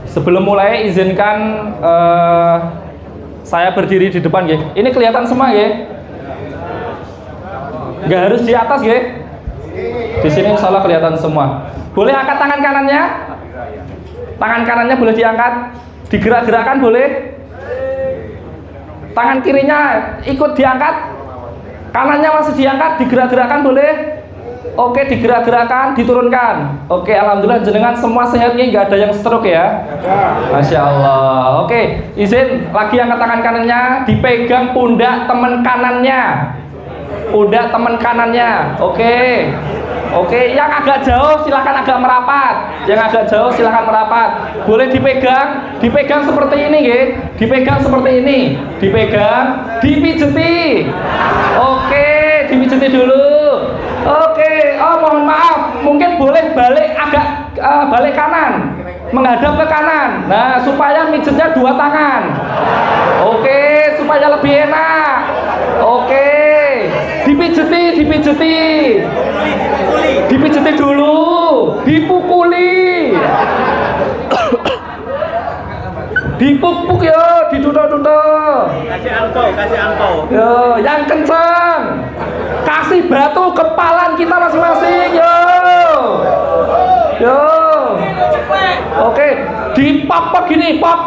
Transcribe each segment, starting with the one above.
Sebelum mulai izinkan saya berdiri di depan ya. Ini kelihatan semua ya. Nggak harus di atas ya. Di sini insya Allah kelihatan semua. Boleh angkat tangan kanannya? Tangan kanannya boleh diangkat, digerak-gerakkan boleh. Tangan kirinya ikut diangkat, kanannya masih diangkat, digerak-gerakkan boleh. Oke, digerak-gerakkan, diturunkan. Oke, alhamdulillah jenengan semua sehatnya, nggak ada yang stroke ya. Masya Allah. Oke, izin lagi angkat tangan kanannya, dipegang pundak teman kanannya. Pundak teman kanannya. Oke. Oke, yang agak jauh silahkan agak merapat. Yang agak jauh silahkan merapat. Boleh dipegang seperti ini, ya. Dipegang seperti ini. Dipegang, dipijeti. Oke, dipijeti dulu. Oke, oh mohon maaf, mungkin boleh balik agak balik kanan, menghadap ke kanan. Nah, supaya mijetnya 2 tangan. Oke, supaya lebih enak. Oke, dipijeti dulu, dipukuli, dipuk-puk ya, diduduk-duduk. Kasih angpau. Yo, yang kencang. Kasih batu kepalan kita masing-masing. Yo. Oke, dipok-pok gini, pok.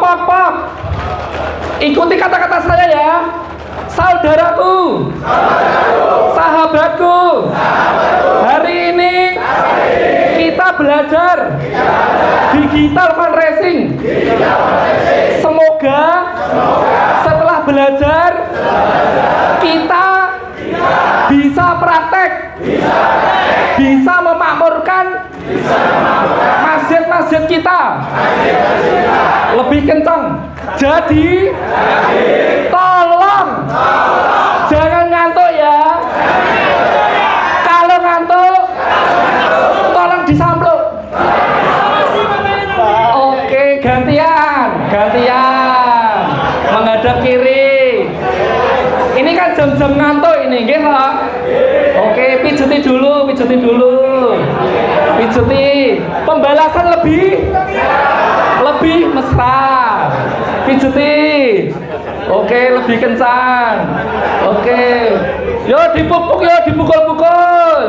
Ikuti kata-kata saya ya. Saudaraku, sahabatku, hari ini kita belajar digital fundraising. Semoga setelah belajar kita bisa praktek, bisa memakmurkan masjid-masjid kita lebih kencang. Jadi tolong jangan ngantuk ya. Kalau ngantuk tolong disampluk. Oke, gantian menghadap kiri. Ini kan jam-jam ngantuk ini, nggih Pak? Oke, pijeti dulu. Pijeti. Pembalasan lebih mesra. Pijeti. Oke, lebih kencang. Oke. Yo dipupuk yo, dipukul-pukul.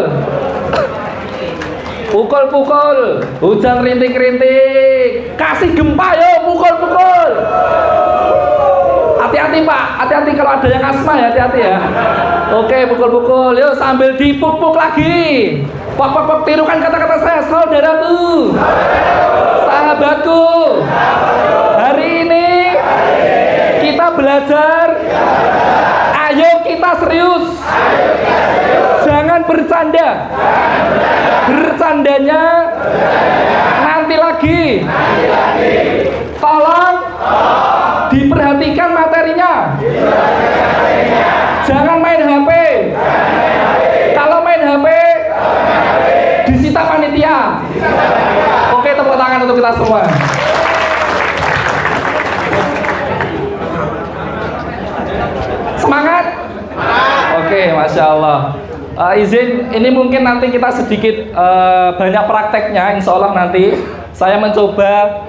Pukul. Hujan rintik-rintik. Kasih gempa yo, pukul. Hati-hati Pak, hati-hati kalau ada yang asma ya, hati-hati ya. Oke, pukul. Yuk sambil dipuk-puk lagi. Pok, tirukan kata-kata saya, saudaraku, sahabatku. Hari ini kita belajar. Ayo kita serius. Jangan bercanda. Bercandanya nanti lagi. Tolong diperhatikan materinya. Jangan main HP. Kalau main HP disita panitia. Oke, tepuk tangan untuk kita semua. Semangat. Oke, Masya Allah. Izin, ini mungkin nanti kita sedikit banyak prakteknya. Insya Allah nanti saya mencoba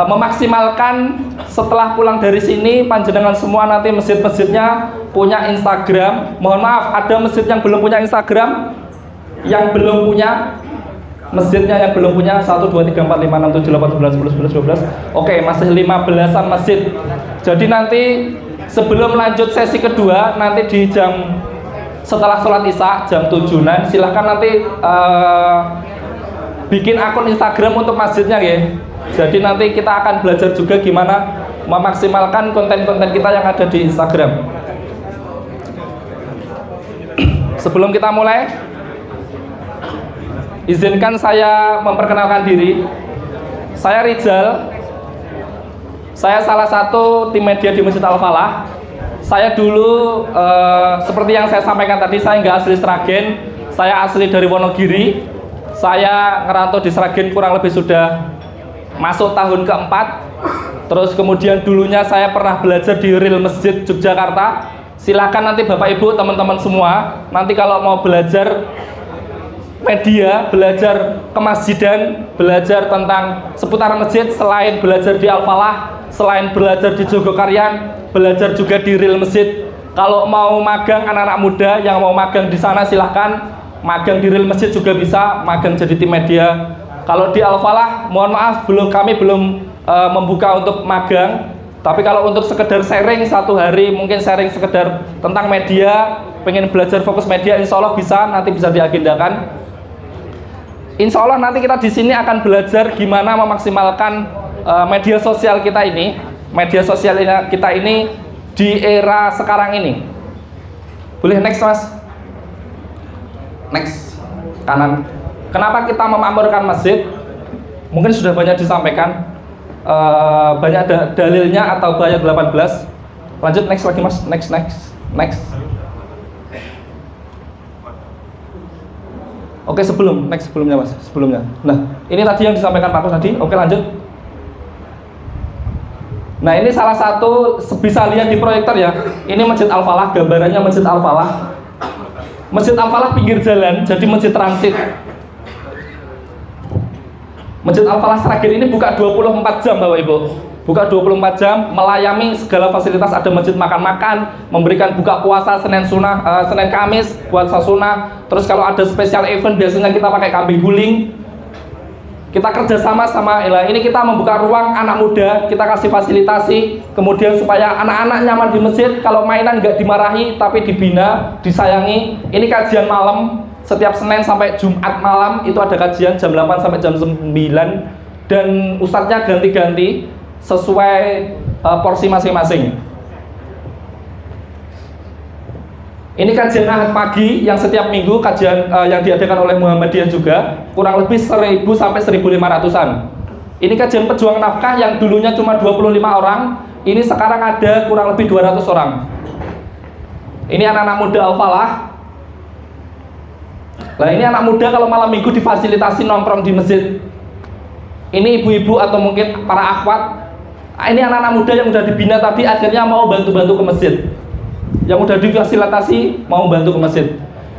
memaksimalkan. Setelah pulang dari sini, panjenengan semua nanti masjid-masjidnya punya Instagram. Mohon maaf, ada masjid yang belum punya Instagram? Yang belum punya? Masjidnya yang belum punya 1, 2, 3, 4, 5, 6, 7, 8, 9, 10, 11, 12. Oke, masih 15-an masjid. Jadi nanti sebelum lanjut sesi kedua, nanti di jam setelah sholat isya jam 7-an, silahkan nanti bikin akun Instagram untuk masjidnya ya. Jadi nanti kita akan belajar juga gimana memaksimalkan konten-konten kita yang ada di Instagram. Sebelum kita mulai, izinkan saya memperkenalkan diri. Saya Rizal. Saya salah satu tim media di Masjid Al-Falah. Saya dulu seperti yang saya sampaikan tadi, saya nggak asli Sragen. Saya asli dari Wonogiri. Saya ngerantau di Sragen kurang lebih sudah masuk tahun keempat. Terus kemudian dulunya saya pernah belajar di Real Masjid Yogyakarta. Silahkan nanti Bapak Ibu teman-teman semua, nanti kalau mau belajar media, belajar kemasjidan, belajar tentang seputar masjid, selain belajar di Al-Falah, selain belajar di Jogokarian, belajar juga di Real Masjid. Kalau mau magang anak-anak muda yang mau magang di sana silahkan, magang di Real Masjid juga bisa, magang jadi tim media. Kalau di Al-Falah, mohon maaf kami belum membuka untuk magang. Tapi kalau untuk sekedar sharing satu hari, mungkin sharing sekedar tentang media, pengen belajar fokus media, insya Allah bisa, nanti bisa diagendakan. Insya Allah nanti kita di sini akan belajar gimana memaksimalkan media sosial kita ini, di era sekarang ini. Boleh next mas? Next, kanan. Kenapa kita memakmurkan masjid? Mungkin sudah banyak disampaikan, banyak dalilnya atau ayat 18. Lanjut next lagi mas, next. Oke, sebelumnya mas, sebelumnya. Nah, ini tadi yang disampaikan Pak Kus tadi. Oke, lanjut. Nah, ini salah satu, bisa lihat di proyektor ya. Ini Masjid Al-Falah, gambarannya Masjid Al-Falah. Masjid Al-Falah pinggir jalan, jadi masjid transit. Masjid Al-Falah Sragil ini buka 24 jam Bapak Ibu. Buka 24 jam, melayani segala fasilitas, ada masjid makan-makan, memberikan buka puasa Senin Kamis, puasa sunnah. Terus kalau ada special event biasanya kita pakai kambing guling. Kita kerjasama sama ini kita membuka ruang anak muda, kita kasih fasilitasi, kemudian supaya anak-anak nyaman di masjid, kalau mainan nggak dimarahi tapi dibina, disayangi. Ini kajian malam, setiap Senin sampai Jumat malam itu ada kajian jam 8 sampai jam 9, dan ustadznya ganti-ganti sesuai porsi masing-masing. Ini kajian Ahad pagi yang setiap minggu, kajian yang diadakan oleh Muhammadiyah juga, kurang lebih 1000 sampai 1500-an. Ini kajian pejuang nafkah yang dulunya cuma 25 orang, ini sekarang ada kurang lebih 200 orang. Ini anak-anak muda Al-Falah. Nah, ini anak muda kalau malam minggu difasilitasi nongkrong di masjid. Ini ibu-ibu atau mungkin para akhwat. Ini anak-anak muda yang udah dibina tadi akhirnya mau bantu-bantu ke masjid. Yang udah difasilitasi mau bantu ke masjid.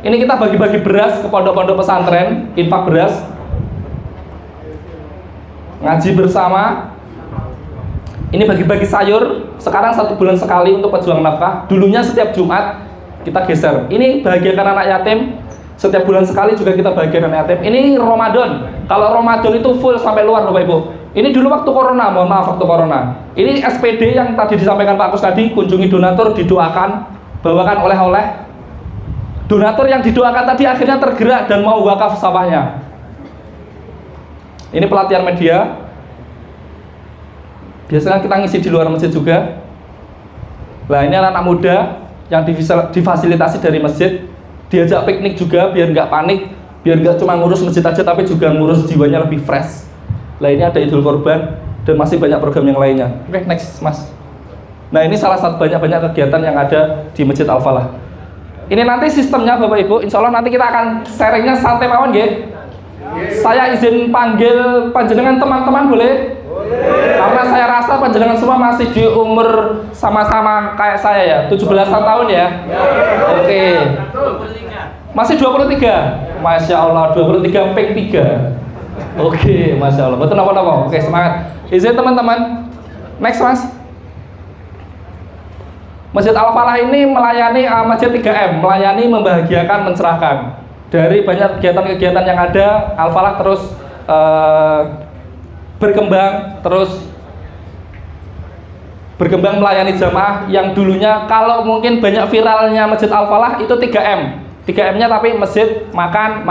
Ini kita bagi-bagi beras ke pondok-pondok pesantren, infak beras, ngaji bersama. Ini bagi-bagi sayur. Sekarang 1 bulan sekali untuk pejuang nafkah. Dulunya setiap Jumat kita geser. Ini bahagiakan anak yatim. Setiap bulan sekali juga kita bahagiakan anak yatim. Ini Ramadan. Kalau Ramadan itu full sampai luar Bapak Ibu. Ini dulu waktu corona, mohon maaf waktu corona. Ini SPD yang tadi disampaikan Pak Kus tadi, kunjungi donatur, didoakan, bawakan oleh-oleh. Donatur yang didoakan tadi akhirnya tergerak dan mau wakaf sawahnya. Ini pelatihan media. Biasanya kita ngisi di luar masjid juga. Nah, ini anak-anak muda yang difasilitasi dari masjid, diajak piknik juga biar nggak panik, biar nggak cuma ngurus masjid aja tapi juga ngurus jiwanya lebih fresh. Nah, ini ada Idul Korban dan masih banyak program yang lainnya. Oke, next mas. Nah, ini salah satu banyak kegiatan yang ada di Masjid Al-Falah. Ini nanti sistemnya Bapak Ibu, insya Allah nanti kita akan sharingnya santai mawon nggih. Saya izin panggil panjenengan teman-teman boleh? Karena saya rasa panjenengan semua masih di umur sama-sama kayak saya ya, 17-an tahun ya. Oke. Masih 23. Masya Allah, 23 ping 3. Oke, Masya Allah. Betul apa-apa. Oke, semangat. Izin teman-teman. Next mas. Masjid Al-Falah ini melayani masjid 3M, melayani, membahagiakan, mencerahkan. Dari banyak kegiatan-kegiatan yang ada, Al-Falah terus berkembang melayani jamaah yang dulunya kalau mungkin banyak viralnya Masjid Al-Falah itu 3M. 3M-nya tapi masjid, makan.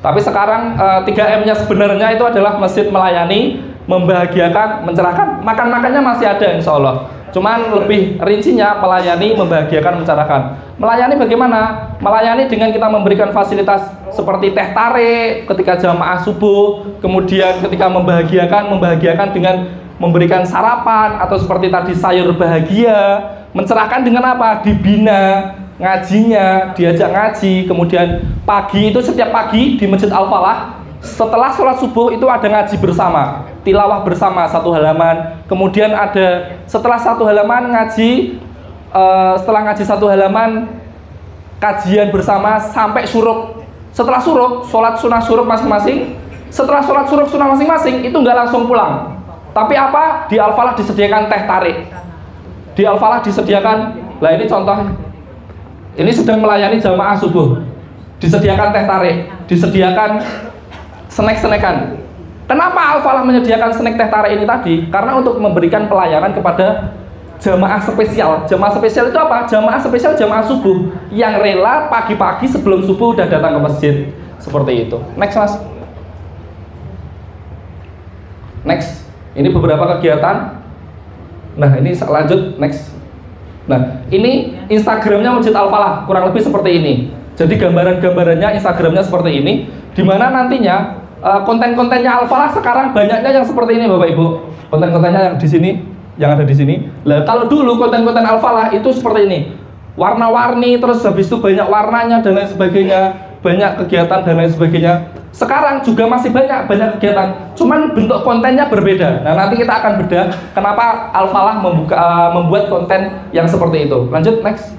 Tapi sekarang 3M-nya sebenarnya itu adalah masjid melayani, membahagiakan, mencerahkan. Makan-makannya masih ada insya Allah. Cuman lebih rincinya melayani, membahagiakan, mencerahkan. Melayani bagaimana? Melayani dengan kita memberikan fasilitas seperti teh tarik ketika jamaah subuh, kemudian ketika membahagiakan dengan memberikan sarapan atau seperti tadi sayur bahagia, mencerahkan dengan apa? Dibina ngajinya, diajak ngaji, kemudian pagi itu setiap pagi di Masjid Al-Falah setelah sholat subuh itu ada ngaji bersama, tilawah bersama 1 halaman, kemudian ada setelah 1 halaman ngaji, setelah ngaji 1 halaman kajian bersama sampai syuruk. Setelah syuruk, sholat sunnah syuruk masing-masing. Setelah sholat syuruk sunnah masing-masing, itu nggak langsung pulang. Tapi apa? Di Al-Falah disediakan teh tarik. Di Al-Falah disediakan, lah ini contoh. Ini sedang melayani jamaah subuh. Disediakan teh tarik, disediakan snack-snackan. Kenapa Al-Falah menyediakan snack teh tarik ini tadi? Karena untuk memberikan pelayanan kepada jamaah spesial. Jamaah spesial itu apa? Jamaah spesial jamaah subuh yang rela pagi-pagi sebelum subuh udah datang ke masjid. Seperti itu. Next mas. Next. Ini beberapa kegiatan. Nah ini lanjut. Next. Nah ini Instagramnya Masjid Al-Falah kurang lebih seperti ini. Jadi gambaran-gambarannya Instagramnya seperti ini. Dimana nantinya konten-kontennya Al-Falah sekarang banyaknya yang seperti ini Bapak Ibu. Konten-kontennya yang di sini, yang ada di sini. Lah kalau dulu konten-konten Al-Falah itu seperti ini. Warna-warni, terus habis itu banyak warnanya dan lain sebagainya, banyak kegiatan dan lain sebagainya. Sekarang juga masih banyak kegiatan, cuman bentuk kontennya berbeda. Nah, nanti kita akan bedah kenapa Al-Falah membuat konten yang seperti itu. Lanjut next.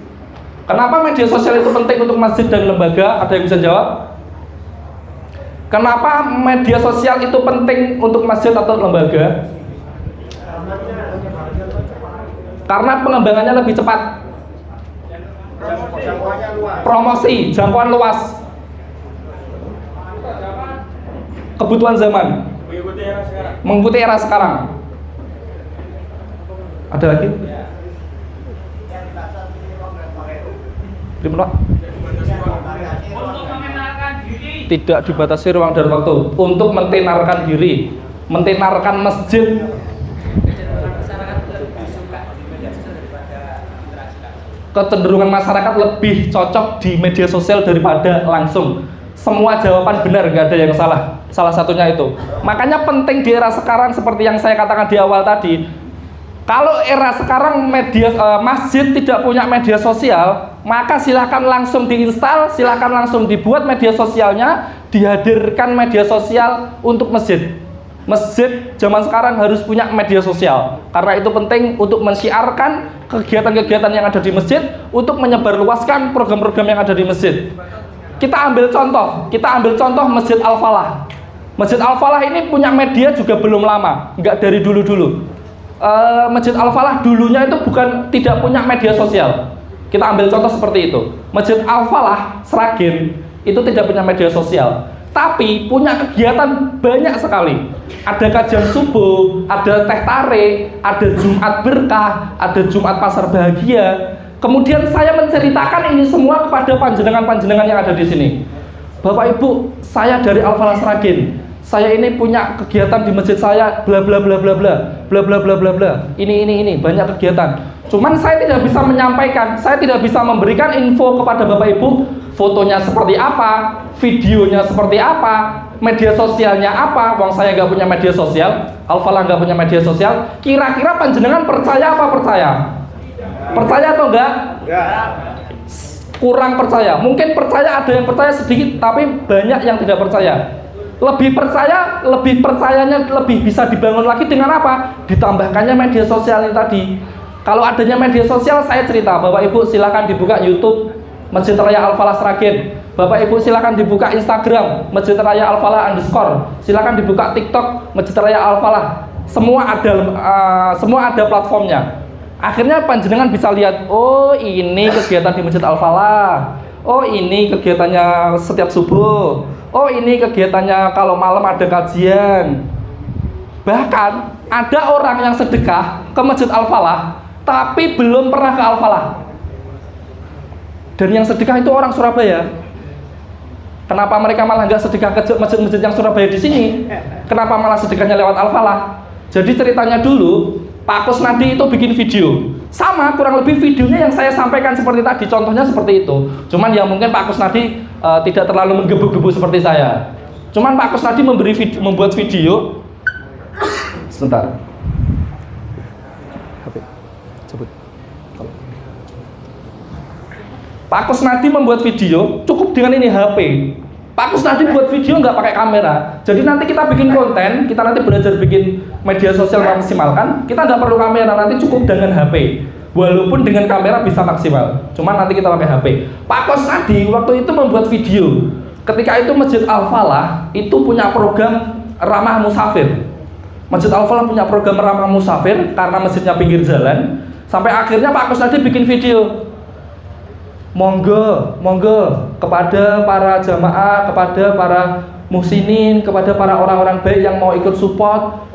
Kenapa media sosial itu penting untuk masjid dan lembaga? Ada yang bisa jawab? Kenapa media sosial itu penting untuk masjid atau lembaga? Karena pengembangannya lebih cepat. Promosi, jangkauan luas. Kebutuhan zaman. Mengikuti era sekarang. Ada lagi? Tidak dibatasi ruang dan waktu untuk mentenarkan diri, mentenarkan masjid. Kecenderungan masyarakat lebih cocok di media sosial daripada langsung. Semua jawaban benar, nggak ada yang salah. Salah satunya itu. Makanya penting di era sekarang seperti yang saya katakan di awal tadi. Kalau era sekarang masjid tidak punya media sosial, maka silahkan langsung diinstal, silahkan langsung dibuat media sosialnya, dihadirkan media sosial untuk masjid. Masjid zaman sekarang harus punya media sosial, karena itu penting untuk mensiarkan kegiatan-kegiatan yang ada di masjid, untuk menyebarluaskan program-program yang ada di masjid. Kita ambil contoh Masjid Al-Falah. Masjid Al-Falah ini punya media juga belum lama, nggak dari dulu-dulu. Masjid Al-Falah dulunya itu tidak punya media sosial. Kita ambil contoh seperti itu. Masjid Al-Falah Sragen itu tidak punya media sosial, tapi punya kegiatan banyak sekali. Ada kajian subuh, ada teh tarik, ada Jumat berkah, ada Jumat pasar bahagia. Kemudian saya menceritakan ini semua kepada panjenengan-panjenengan yang ada di sini. Bapak Ibu, saya dari Al-Falah Sragen. Saya ini punya kegiatan di masjid saya, bla bla bla bla bla, bla bla bla bla bla. Ini banyak kegiatan. Cuman saya tidak bisa menyampaikan, saya tidak bisa memberikan info kepada Bapak Ibu, fotonya seperti apa, videonya seperti apa, media sosialnya apa. Wong saya nggak punya media sosial, Al-Falah nggak punya media sosial. Kira-kira panjenengan percaya apa percaya? Percaya atau enggak? Kurang percaya. Mungkin percaya, ada yang percaya sedikit, tapi banyak yang tidak percaya. Lebih percayanya lebih bisa dibangun lagi dengan apa? Ditambahkannya media sosial ini tadi. Kalau adanya media sosial, saya cerita, Bapak Ibu silakan dibuka YouTube Masjid Raya Al-Falah Sragen. Bapak Ibu silakan dibuka Instagram Masjid Raya Al-Falah _ silakan dibuka TikTok Masjid Raya Al-Falah. Semua ada platformnya. Akhirnya panjenengan bisa lihat, oh ini kegiatan di Masjid Al-Falah, oh ini kegiatannya setiap subuh, oh ini kegiatannya kalau malam ada kajian. Bahkan ada orang yang sedekah ke Masjid Al-Falah tapi belum pernah ke Al-Falah, dan yang sedekah itu orang Surabaya. Kenapa mereka malah nggak sedekah ke masjid-masjid yang Surabaya di sini? Kenapa malah sedekahnya lewat Al-Falah? Jadi ceritanya dulu Pak Kusnadi itu bikin video sama, kurang lebih videonya yang saya sampaikan seperti tadi, contohnya seperti itu. Cuman ya mungkin Pak Kusnadi tidak terlalu menggebu-gebu seperti saya. Cuman Pak Kusnadi membuat video. Sebentar. Sebut. Pak Kusnadi membuat video cukup dengan ini HP. Pak Kusnadi buat video nggak pakai kamera. Jadi nanti kita bikin konten, kita nanti belajar bikin media sosial maksimalkan, kita nggak perlu kamera, nanti cukup dengan HP. Walaupun dengan kamera bisa maksimal, cuman nanti kita pakai HP. Pak Kusnadi waktu itu membuat video. Ketika itu Masjid Al-Falah itu punya program ramah musafir. Masjid Al-Falah punya program ramah musafir karena masjidnya pinggir jalan. Sampai akhirnya Pak Kusnadi bikin video. Monggo kepada para jamaah, kepada para muhsinin, kepada para orang-orang baik yang mau ikut support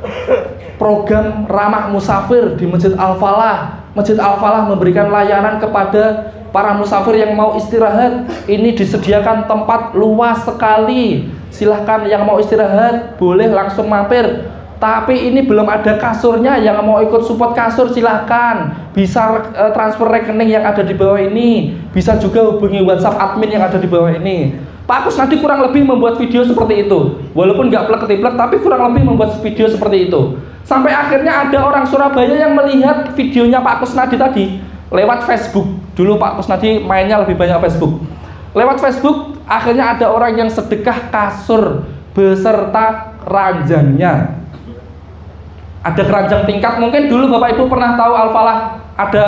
program ramah musafir di Masjid Al-Falah. Masjid Al-Falah memberikan layanan kepada para musafir yang mau istirahat. Ini disediakan tempat luas sekali. Silahkan yang mau istirahat boleh langsung mampir. Tapi ini belum ada kasurnya, yang mau ikut support kasur silahkan. Bisa transfer rekening yang ada di bawah ini. Bisa juga hubungi WhatsApp admin yang ada di bawah ini. Pak Kusnadi kurang lebih membuat video seperti itu. Walaupun nggak plek-ketiplek, tapi kurang lebih membuat video seperti itu. Sampai akhirnya ada orang Surabaya yang melihat videonya Pak Kusnadi tadi lewat Facebook. Dulu Pak Kusnadi mainnya lebih banyak Facebook. Lewat Facebook, akhirnya ada orang yang sedekah kasur beserta ranjangnya. Ada keranjang tingkat, mungkin dulu Bapak Ibu pernah tahu Al-Falah ada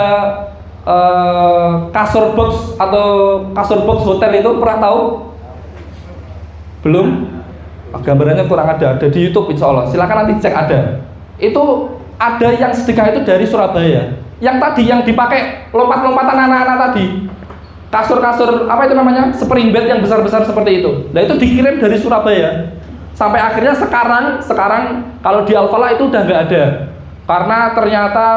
kasur box atau kasur box hotel itu, pernah tahu? Belum? Gambarannya kurang ada di YouTube insya Allah, silahkan nanti cek ada. Itu ada yang sedekah itu dari Surabaya. Yang tadi yang dipakai lompat-lompatan anak-anak tadi, kasur-kasur apa itu namanya, spring bed yang besar-besar seperti itu. Nah itu dikirim dari Surabaya. Sampai akhirnya sekarang kalau di Al-Falah itu udah nggak ada, karena ternyata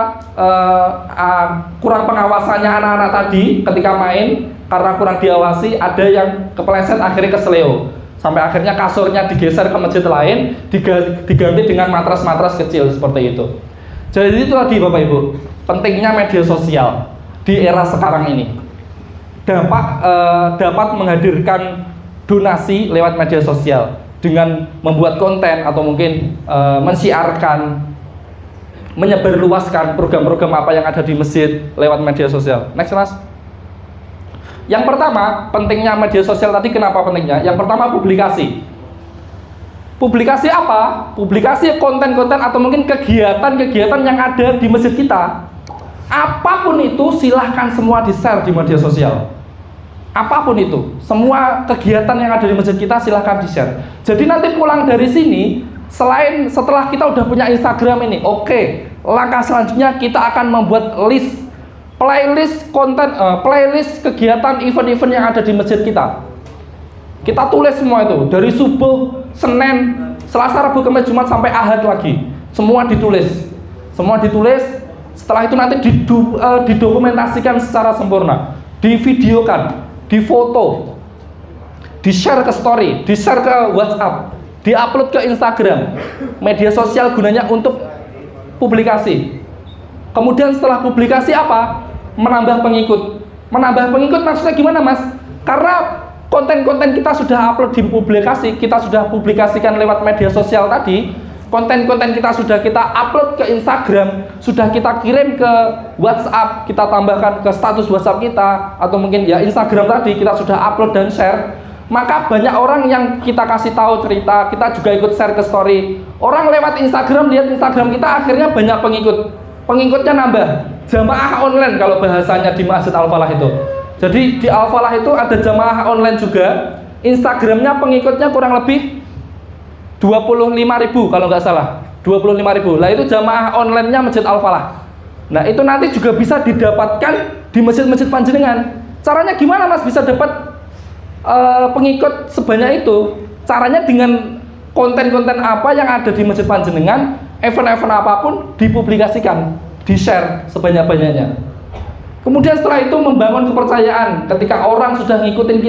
kurang pengawasannya anak-anak tadi ketika main, karena kurang diawasi, ada yang kepleset akhirnya keseleo. Sampai akhirnya kasurnya digeser ke masjid lain, diganti dengan matras-matras kecil seperti itu. Jadi itu tadi Bapak Ibu, pentingnya media sosial di era sekarang ini. Dapat menghadirkan donasi lewat media sosial dengan membuat konten atau mungkin mensiarkan, menyebarluaskan program-program apa yang ada di masjid lewat media sosial. Next Mas. Yang pertama, pentingnya media sosial tadi, kenapa pentingnya? Yang pertama, publikasi. Publikasi apa? Publikasi konten-konten atau mungkin kegiatan-kegiatan yang ada di masjid kita. Apapun itu silahkan semua di-share di media sosial. Apapun itu, semua kegiatan yang ada di masjid kita silahkan di-share. Jadi nanti pulang dari sini, setelah kita udah punya Instagram ini, oke, langkah selanjutnya kita akan membuat playlist konten, playlist kegiatan event-event yang ada di masjid kita. Kita tulis semua itu, dari subuh, Senin, Selasa, Rabu, Kamis, Jumat sampai Ahad lagi. Semua ditulis. Setelah itu nanti didokumentasikan secara sempurna, divideokan, difoto, di-share ke story, di-share ke WhatsApp, di-upload ke Instagram. Media sosial gunanya untuk publikasi. Kemudian setelah publikasi apa? Menambah pengikut. Menambah pengikut maksudnya gimana Mas? Karena konten-konten kita sudah upload di publikasi, kita sudah publikasikan lewat media sosial tadi, konten-konten kita sudah kita upload ke Instagram, sudah kita kirim ke WhatsApp, kita tambahkan ke status WhatsApp kita, atau mungkin ya Instagram tadi kita sudah upload dan share, maka banyak orang yang kita kasih tahu cerita, kita juga ikut share ke story. Orang lewat Instagram, lihat Instagram kita, akhirnya banyak pengikutnya nambah. Jamaah online kalau bahasanya di Masjid Al-Falah itu. Jadi di Al-Falah itu ada jamaah online juga. Instagramnya pengikutnya kurang lebih 25.000 kalau nggak salah, 25.000. Lah itu jamaah online-nya Masjid Al-Falah. Nah itu nanti juga bisa didapatkan di masjid-masjid panjenengan. Caranya gimana Mas bisa dapat pengikut sebanyak itu? Caranya dengan konten-konten apa yang ada di masjid panjenengan, event-event apapun dipublikasikan, di-share sebanyak-banyaknya. Kemudian setelah itu membangun kepercayaan. Ketika orang sudah ngikutin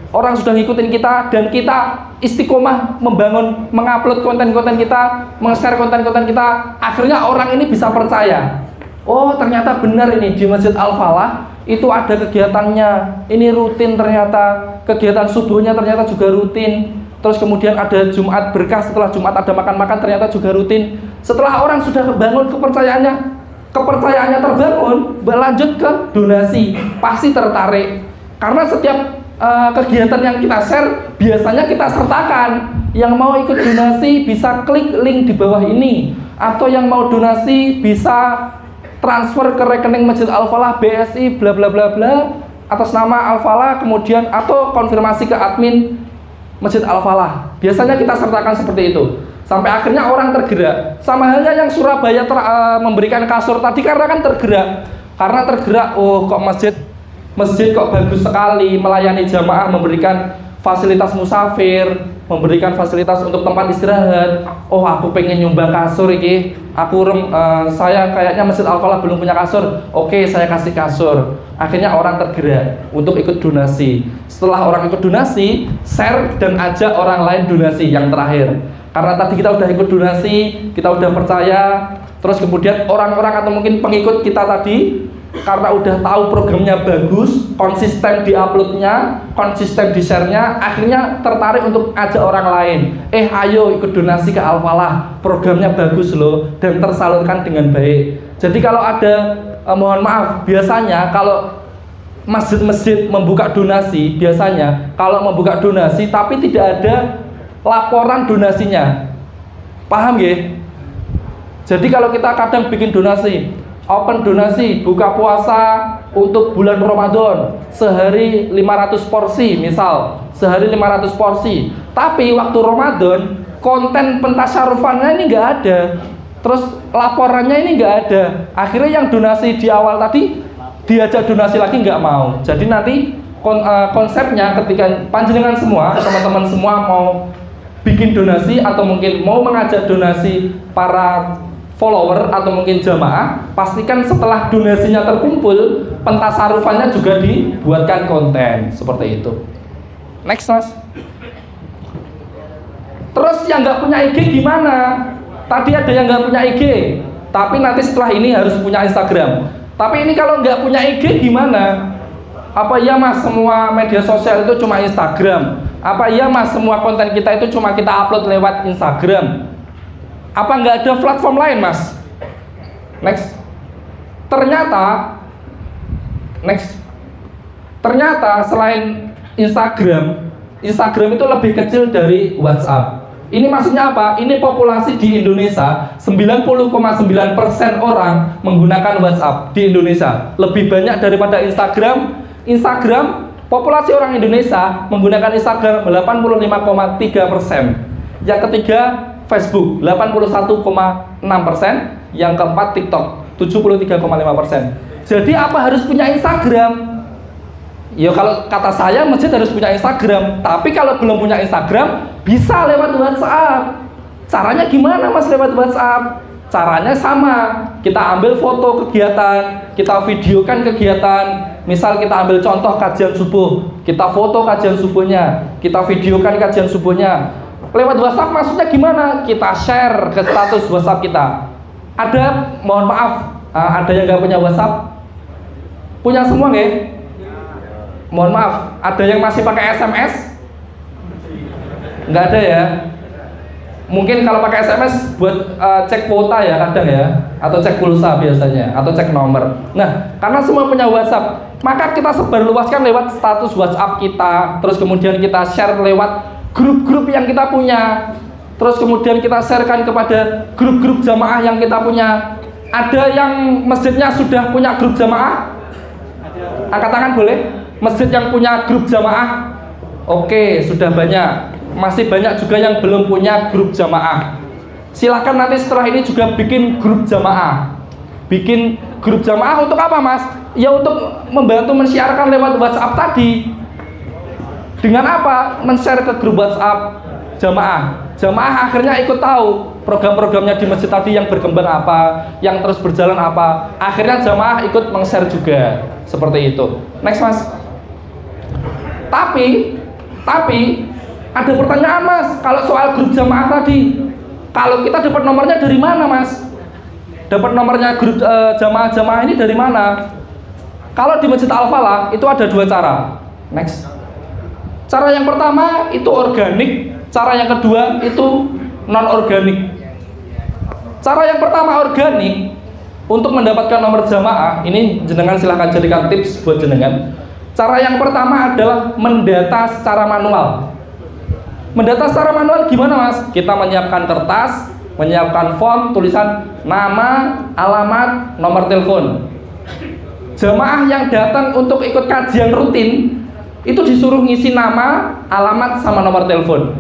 orang sudah ngikutin kita, dan kita istiqomah membangun, mengupload konten-konten kita, meng-share konten-konten kita, akhirnya orang ini bisa percaya. Oh ternyata benar ini di Masjid Al-Falah itu ada kegiatannya, ini rutin ternyata, kegiatan subuhnya ternyata juga rutin. Terus kemudian ada Jumat berkah, setelah Jumat ada makan-makan ternyata juga rutin. Setelah orang sudah bangun kepercayaannya terbangun, berlanjut ke donasi, pasti tertarik. Karena setiap kegiatan yang kita share biasanya kita sertakan. Yang mau ikut donasi bisa klik link di bawah ini, atau yang mau donasi bisa transfer ke rekening Masjid Al-Falah BSI bla bla bla bla, atas nama Al-Falah, kemudian atau konfirmasi ke admin Masjid Al-Falah. Biasanya kita sertakan seperti itu. Sampai akhirnya orang tergerak. Sama halnya yang Surabaya memberikan kasur tadi, karena kan tergerak. Karena tergerak, oh kok masjid kok bagus sekali melayani jamaah, memberikan fasilitas musafir, memberikan fasilitas untuk tempat istirahat. Oh, aku pengen nyumbang kasur iki. Saya kayaknya Masjid Al-Falah belum punya kasur. Oke, saya kasih kasur. Akhirnya orang tergerak untuk ikut donasi. Setelah orang ikut donasi, share dan ajak orang lain donasi yang terakhir. Karena tadi kita udah ikut donasi, kita udah percaya, terus kemudian orang-orang atau mungkin pengikut kita tadi, karena udah tahu programnya bagus, konsisten di uploadnya, konsisten di share-nya, akhirnya tertarik untuk ajak orang lain. Ayo ikut donasi ke Al-Falah, programnya bagus loh, dan tersalurkan dengan baik. Jadi kalau ada, mohon maaf, biasanya kalau masjid-masjid membuka donasi, biasanya kalau membuka donasi tapi tidak ada laporan donasinya, paham ya? Jadi kalau kita kadang bikin donasi, open donasi buka puasa untuk bulan Ramadan sehari 500 porsi, misal sehari 500 porsi, tapi waktu Ramadan konten pentasyarufannya ini nggak ada, terus laporannya ini nggak ada. Akhirnya yang donasi di awal tadi diajak donasi lagi nggak mau. Jadi nanti konsepnya ketika panjenengan semua, teman-teman semua mau bikin donasi atau mungkin mau mengajak donasi para follower atau mungkin jamaah, pastikan setelah donasinya terkumpul, pentasarufannya juga dibuatkan konten seperti itu. Next, Mas. Terus yang nggak punya IG gimana? Tadi ada yang nggak punya IG, tapi nanti setelah ini harus punya Instagram. Tapi ini kalau nggak punya IG gimana? Apa iya Mas semua media sosial itu cuma Instagram? Apa iya Mas semua konten kita itu cuma kita upload lewat Instagram? Apa nggak ada platform lain, Mas? Next. Ternyata selain Instagram itu lebih kecil dari WhatsApp. Ini maksudnya apa? Ini populasi di Indonesia 90,9% orang menggunakan WhatsApp di Indonesia. Lebih banyak daripada Instagram. Populasi orang Indonesia menggunakan Instagram 85,3%. Yang ketiga Facebook 81,6%. Yang keempat TikTok 73,5%. Jadi apa harus punya Instagram? Ya kalau kata saya masjid harus punya Instagram. Tapi kalau belum punya Instagram bisa lewat WhatsApp. Caranya gimana Mas lewat WhatsApp? Caranya sama. Kita ambil foto kegiatan, kita videokan kegiatan. Misal kita ambil contoh kajian subuh, kita foto kajian subuhnya, kita videokan kajian subuhnya. Lewat WhatsApp maksudnya gimana? Kita share ke status WhatsApp kita. Ada, mohon maaf, ada yang nggak punya WhatsApp? Punya semua nggak? Mohon maaf, ada yang masih pakai SMS? Nggak ada ya? Mungkin kalau pakai SMS buat cek kuota ya kadang ya, atau cek pulsa biasanya, atau cek nomor. Nah, karena semua punya WhatsApp, maka kita sebarluaskan lewat status WhatsApp kita. Terus kemudian kita share lewat grup-grup yang kita punya. Terus kemudian kita sharekan kepada grup-grup jamaah yang kita punya. Ada yang masjidnya sudah punya grup jamaah? Angkat tangan boleh? Masjid yang punya grup jamaah? Oke, sudah banyak. Masih banyak juga yang belum punya grup jamaah. Silahkan nanti setelah ini juga bikin grup jamaah. Bikin grup jamaah untuk apa Mas? Ya untuk membantu mensiarkan lewat WhatsApp tadi. Dengan apa? Men-share ke grup WhatsApp jamaah. Jamaah akhirnya ikut tahu program-programnya di masjid tadi yang berkembang apa, yang terus berjalan apa. Akhirnya jamaah ikut meng-share juga. Seperti itu. Next Mas. Tapi ada pertanyaan Mas, kalau soal grup jamaah tadi, kalau kita dapat nomornya dari mana Mas? Dapat nomornya grup jamaah-jamaah ini dari mana? Kalau di Masjid Al-Falah itu ada dua cara. Next. Cara yang pertama itu organik, cara yang kedua itu non-organik. Cara yang pertama organik, untuk mendapatkan nomor jamaah, ini jenengan silahkan jadikan tips buat jenengan. Cara yang pertama adalah mendata secara manual. Mendata secara manual gimana Mas? Kita menyiapkan kertas, menyiapkan form, tulisan nama, alamat, nomor telepon. Jamaah yang datang untuk ikut kajian rutin itu disuruh ngisi nama, alamat, sama nomor telepon.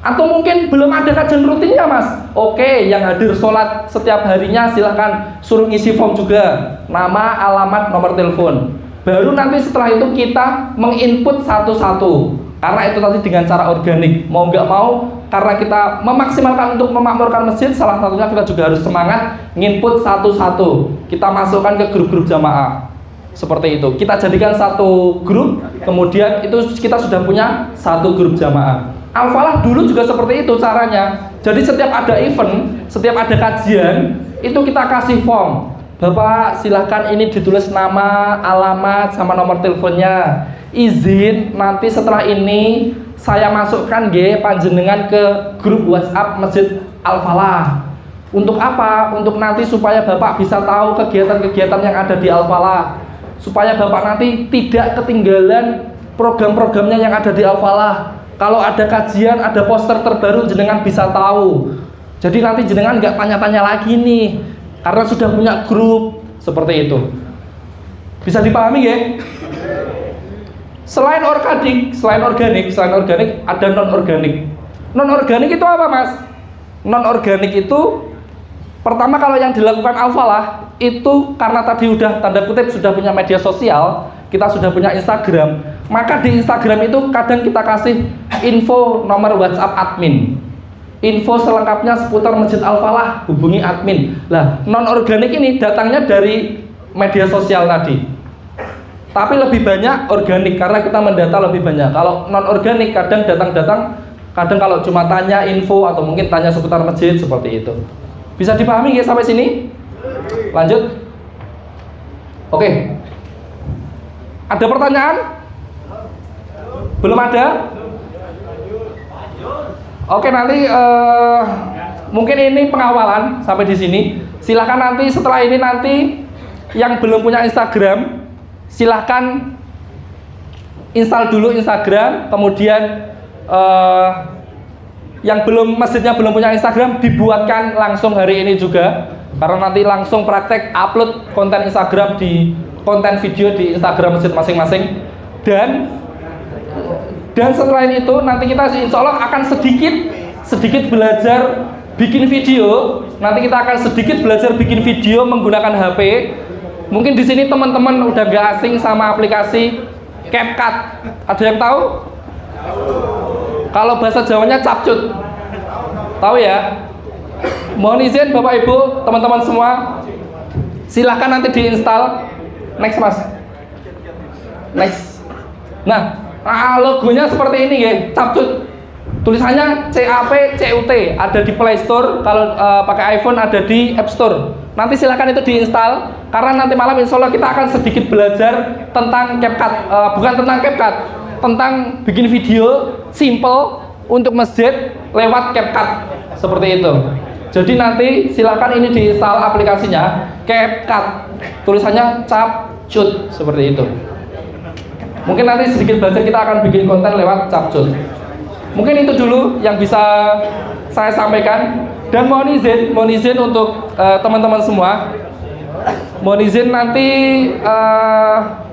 Atau mungkin belum ada kajian rutinnya mas, oke, yang hadir sholat setiap harinya silahkan suruh ngisi form juga, nama, alamat, nomor telepon. Baru nanti setelah itu kita menginput satu-satu, karena itu tadi dengan cara organik, mau nggak mau, karena kita memaksimalkan untuk memakmurkan masjid, salah satunya kita juga harus semangat nginput satu-satu, kita masukkan ke grup-grup jamaah seperti itu. Kita jadikan satu grup, kemudian itu kita sudah punya satu grup jamaah. Al-Falah dulu juga seperti itu caranya. Jadi setiap ada event, setiap ada kajian, itu kita kasih form. Bapak silahkan ini ditulis nama, alamat, sama nomor teleponnya. Izin nanti setelah ini saya masukkan panjenengan ke grup WhatsApp Masjid Al-Falah. Untuk apa? Untuk nanti supaya Bapak bisa tahu kegiatan-kegiatan yang ada di Al-Falah, supaya Bapak nanti tidak ketinggalan program-programnya yang ada di Al-Falah. Kalau ada kajian, ada poster terbaru, jenengan bisa tahu. Jadi nanti jenengan nggak tanya-tanya lagi nih, karena sudah punya grup seperti itu. Bisa dipahami ya? Selain organik, ada non-organik. Non-organik itu apa mas? Non-organik itu pertama kalau yang dilakukan Al-Falah itu karena tadi udah tanda kutip sudah punya media sosial, kita sudah punya Instagram, maka di Instagram itu kadang kita kasih info nomor WhatsApp admin, info selengkapnya seputar Masjid Al-Falah, hubungi admin. Lah non-organik ini datangnya dari media sosial tadi, tapi lebih banyak organik karena kita mendata lebih banyak. Kalau non-organik kadang datang kadang kalau cuma tanya info atau mungkin tanya seputar masjid seperti itu. Bisa dipahami ya sampai sini? Lanjut. Oke. Ada pertanyaan? Belum ada? Oke, nanti mungkin ini pengawalan sampai di sini. Silahkan nanti setelah ini nanti yang belum punya Instagram, silahkan install dulu Instagram. Kemudian yang masjidnya belum punya Instagram, dibuatkan langsung hari ini juga, karena nanti langsung praktek upload konten Instagram konten video di Instagram masjid masing-masing. Dan setelah itu nanti kita insya Allah akan sedikit belajar bikin video. Nanti kita akan sedikit belajar bikin video menggunakan HP. Mungkin di sini teman-teman udah gak asing sama aplikasi CapCut. Ada yang tahu? Kalau bahasa Jawanya capcut. Tahu ya? Mohon izin Bapak Ibu, teman-teman semua, silahkan nanti diinstal. Next mas. Next. Nah, logonya seperti ini ya, capcut. Tulisannya CAPCUT, ada di Play Store. Kalau pakai iPhone ada di App Store. Nanti silahkan itu diinstal, karena nanti malam insya Allah kita akan sedikit belajar tentang CapCut, bukan tentang CapCut, tentang bikin video simple untuk masjid lewat CapCut seperti itu. Jadi nanti silahkan ini diinstal aplikasinya CapCut, tulisannya capcut seperti itu. Mungkin nanti sedikit belajar kita akan bikin konten lewat capcut. Mungkin itu dulu yang bisa saya sampaikan. Dan mohon izin untuk teman-teman semua, mohon izin nanti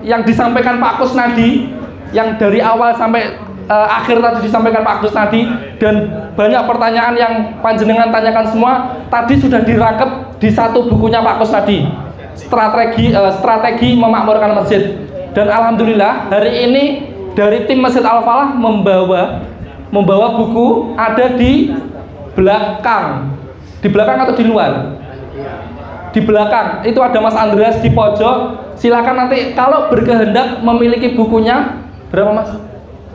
yang disampaikan Pak Kusnadi, yang dari awal sampai akhir tadi disampaikan Pak Kusnadi, dan banyak pertanyaan yang panjenengan tanyakan semua tadi sudah dirangkep di satu bukunya Pak Kusnadi, strategi memakmurkan masjid. Dan alhamdulillah hari ini dari tim Masjid Al-Falah membawa buku, ada di belakang atau di luar? Di belakang itu ada Mas Andreas di pojok. Silakan nanti kalau berkehendak memiliki bukunya. Berapa mas?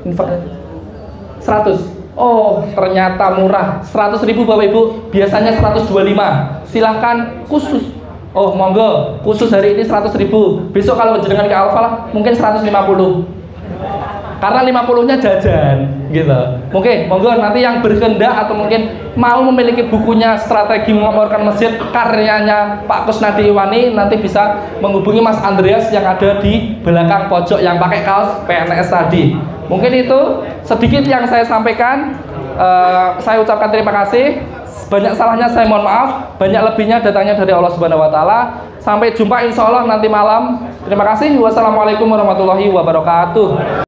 100. Oh ternyata murah, 100.000 Bapak Ibu, biasanya 125. Silahkan khusus. Oh monggo, khusus hari ini 100.000. Besok kalau jenengan ke Al-Falah mungkin 150. Karena 50-nya jajan gitu. Mungkin monggo nanti yang berkehendak atau mungkin mau memiliki bukunya Strategi Memakmurkan Masjid karyanya Pak Kusnadi Iwani, nanti bisa menghubungi Mas Andreas yang ada di belakang pojok yang pakai kaos PNS tadi. Mungkin itu sedikit yang saya sampaikan. Saya ucapkan terima kasih. Banyak salahnya saya mohon maaf, banyak lebihnya datangnya dari Allah Subhanahu wa taala. Sampai jumpa insya Allah nanti malam. Terima kasih. Wassalamualaikum warahmatullahi wabarakatuh.